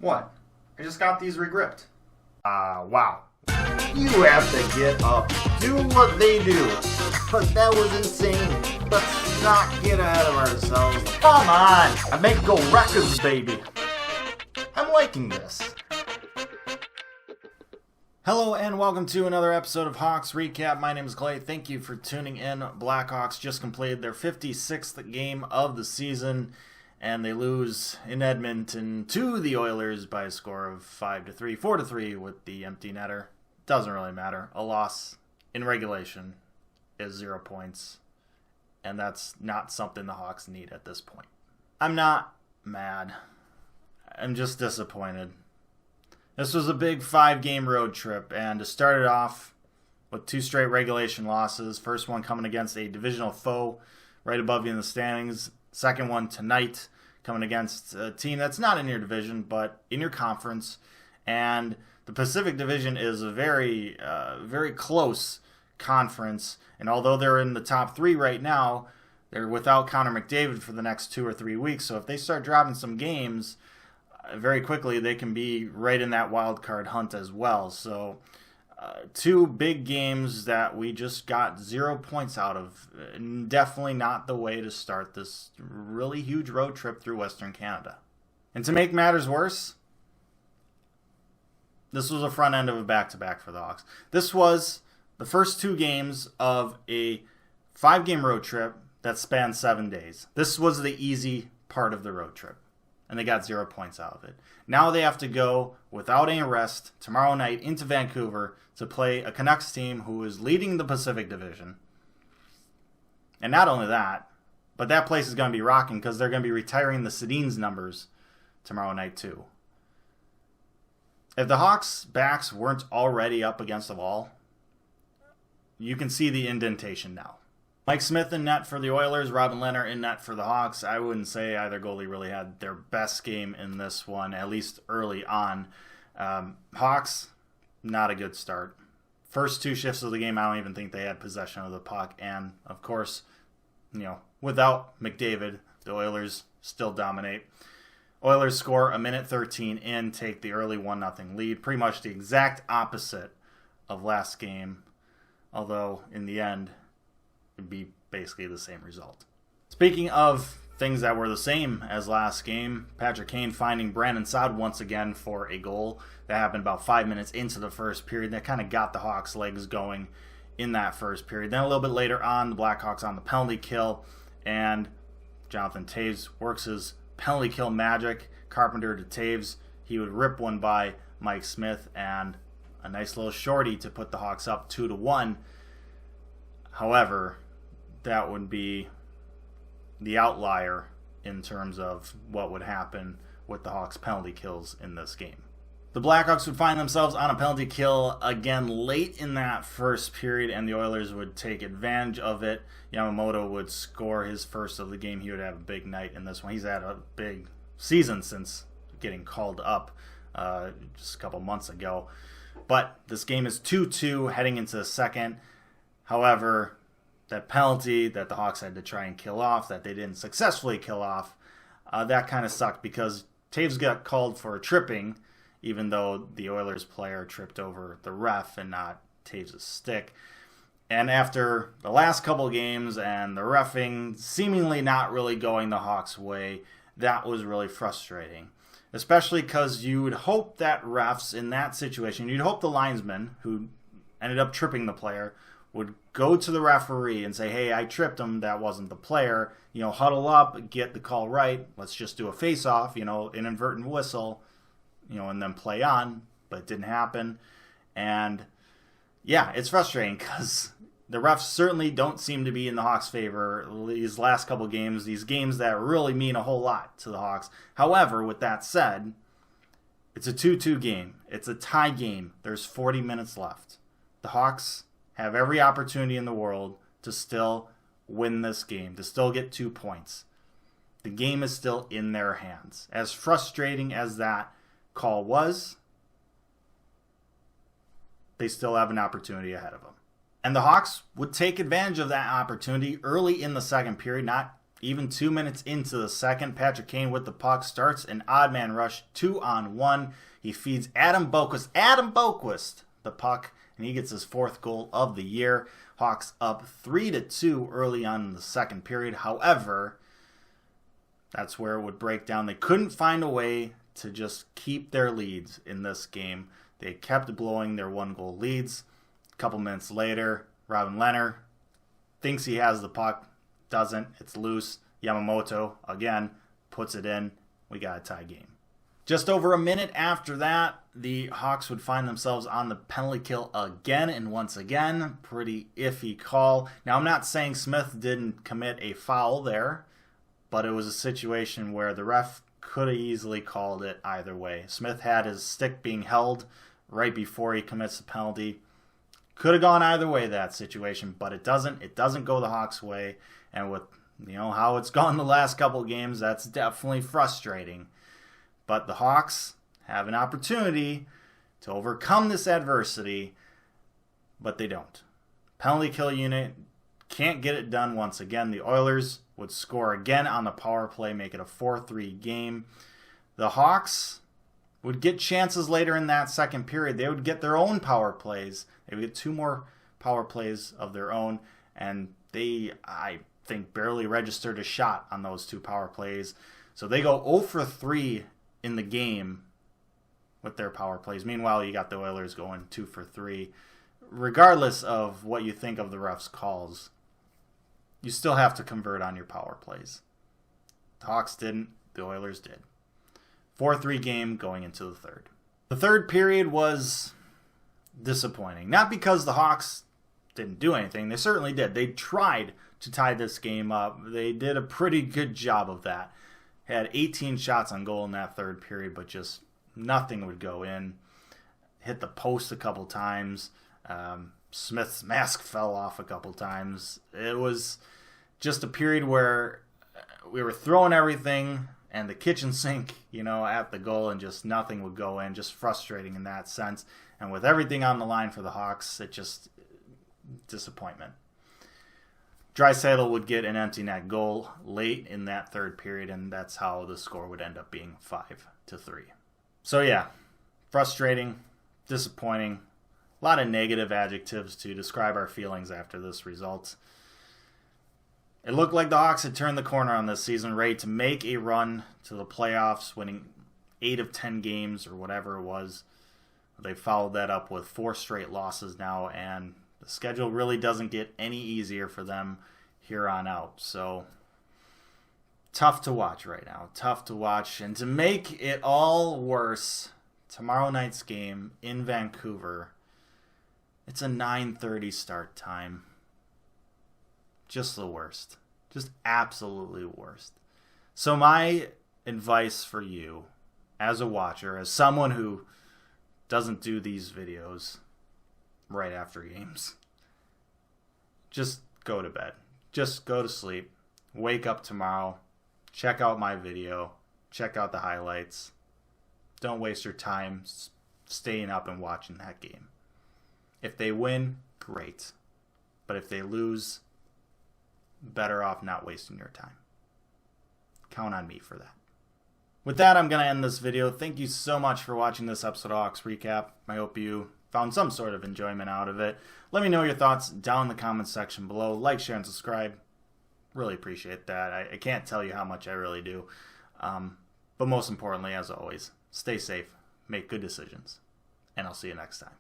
What? I just got these regripped. Wow. You have to get up, do what they do. But that was insane. Let's not get ahead of ourselves. Come on! I make go records, baby. I'm liking this. Hello and welcome to another episode of Hawks Recap. My name is Clay. Thank you for tuning in. Blackhawks just completed their 56th game of the season, and they lose in Edmonton to the Oilers by a score of 5-3, 4-3 with the empty netter. Doesn't really matter. A loss in regulation is 0 points, and that's not something the Hawks need at this point. I'm not mad. I'm just disappointed. This was a big 5-game road trip, and to start it off with 2 straight regulation losses, first one coming against a divisional foe right above you in the standings, second one tonight coming against a team that's not in your division but in your conference, and the Pacific Division is a very close conference, and although they're in the top 3 right now, they're without Connor McDavid for the next 2 or 3 weeks, so if they start dropping some games very quickly, they can be right in that wild card hunt as well. So 2 big games that we just got 0 points out of. Definitely not the way to start this really huge road trip through Western Canada. And to make matters worse, this was a front end of a back-to-back for the Hawks. This was the first 2 games of a 5-game road trip that spanned 7 days. This was the easy part of the road trip, and they got 0 points out of it. Now they have to go without any rest tomorrow night into Vancouver to play a Canucks team who is leading the Pacific Division. And not only that, but that place is going to be rocking because they're going to be retiring the Sedin's numbers tomorrow night too. If the Hawks' backs weren't already up against the wall, you can see the indentation now. Mike Smith in net for the Oilers, Robin Lehner in net for the Hawks. I wouldn't say either goalie really had their best game in this one, at least early on. Hawks, not a good start. First 2 shifts of the game, I don't even think they had possession of the puck. And, of course, without McDavid, the Oilers still dominate. Oilers score a minute 13 in, take the early 1-0 lead. Pretty much the exact opposite of last game, although in the end, it'd be basically the same result. Speaking of things that were the same as last game, Patrick Kane finding Brandon Saad once again for a goal. That happened about 5 minutes into the first period. That kind of got the Hawks' legs going in that first period. Then a little bit later on, the Blackhawks on the penalty kill, and Jonathan Toews works his penalty kill magic. Carpenter to Toews. He would rip one by Mike Smith, and a nice little shorty to put the Hawks up 2-1. However, that would be the outlier in terms of what would happen with the Hawks' penalty kills in this game. The Blackhawks would find themselves on a penalty kill again late in that first period, and the Oilers would take advantage of it. Yamamoto would score his first of the game. He would have a big night in this one. He's had a big season since getting called up just a couple months ago. But this game is 2-2 heading into the second. However, that penalty that the Hawks had to try and kill off, that they didn't successfully kill off, that kind of sucked because Toews got called for tripping, even though the Oilers player tripped over the ref and not Toews' stick. And after the last couple games and the reffing seemingly not really going the Hawks' way, that was really frustrating. Especially because you would hope that refs in that situation, you'd hope the linesman who ended up tripping the player would go to the referee and say, hey, I tripped him, that wasn't the player. Huddle up, get the call right. Let's just do a face-off, an inadvertent whistle, and then play on. But it didn't happen. And, yeah, it's frustrating because the refs certainly don't seem to be in the Hawks' favor these last couple games, these games that really mean a whole lot to the Hawks. However, with that said, it's a 2-2 game. It's a tie game. There's 40 minutes left. The Hawks have every opportunity in the world to still win this game, to still get 2 points. The game is still in their hands. As frustrating as that call was, they still have an opportunity ahead of them. And the Hawks would take advantage of that opportunity early in the second period, not Even 2 minutes into the second, Patrick Kane with the puck starts an odd man rush 2-on-1. He feeds Adam Boquist the puck, and he gets his 4th goal of the year. Hawks up 3-2 early on in the second period. However, that's where it would break down. They couldn't find a way to just keep their leads in this game. They kept blowing their 1-goal leads. A couple minutes later, Robin Lehner thinks he has the puck. Doesn't. It's loose. Yamamoto, again, puts it in. We got a tie game. Just over a minute after that, the Hawks would find themselves on the penalty kill again, and once again, pretty iffy call. Now, I'm not saying Smith didn't commit a foul there, but it was a situation where the ref could have easily called it either way. Smith had his stick being held right before he commits the penalty. Could have gone either way, that situation, but it doesn't. It doesn't go the Hawks' way. And with how it's gone the last couple of games, that's definitely frustrating. But the Hawks have an opportunity to overcome this adversity, but they don't. Penalty kill unit can't get it done once again. The Oilers would score again on the power play, make it a 4-3 game. The Hawks would get chances later in that second period. They would get their own power plays. They would get 2 more power plays of their own, and they, I think, barely registered a shot on those 2 power plays. So they go 0 for 3 in the game with their power plays. Meanwhile, you got the Oilers going 2 for 3. Regardless of what you think of the refs' calls, you still have to convert on your power plays. The Hawks didn't. The Oilers did. 4-3 game going into the third. The third period was disappointing. Not because the Hawks didn't do anything. They certainly did. They tried to tie this game up. They did a pretty good job of that. Had 18 shots on goal in that third period, but just nothing would go in. Hit the post a couple times. Smith's mask fell off a couple times. It was just a period where we were throwing everything and the kitchen sink, at the goal, and just nothing would go in. Just frustrating in that sense. And with everything on the line for the Hawks, it just disappointment. Draisaitl would get an empty net goal late in that third period, and that's how the score would end up being 5-3. So yeah, frustrating, disappointing. A lot of negative adjectives to describe our feelings after this result. It looked like the Hawks had turned the corner on this season, ready to make a run to the playoffs, winning 8 of 10 games or whatever it was. They followed that up with 4 straight losses now, and the schedule really doesn't get any easier for them here on out. So, tough to watch right now. Tough to watch. And to make it all worse, tomorrow night's game in Vancouver, it's a 9:30 start time. Just the worst. Just absolutely worst. So my advice for you, as a watcher, as someone who doesn't do these videos right after games, just go to bed. Just go to sleep. Wake up tomorrow. Check out my video. Check out the highlights. Don't waste your time staying up and watching that game. If they win, great. But if they lose, better off not wasting your time. Count on me for that. With that, I'm going to end this video. Thank you so much for watching this episode of Hawks Recap. I hope you found some sort of enjoyment out of it. Let me know your thoughts down in the comments section below. Like, share, and subscribe. Really appreciate that. I can't tell you how much I really do. But most importantly, as always, stay safe, make good decisions, and I'll see you next time.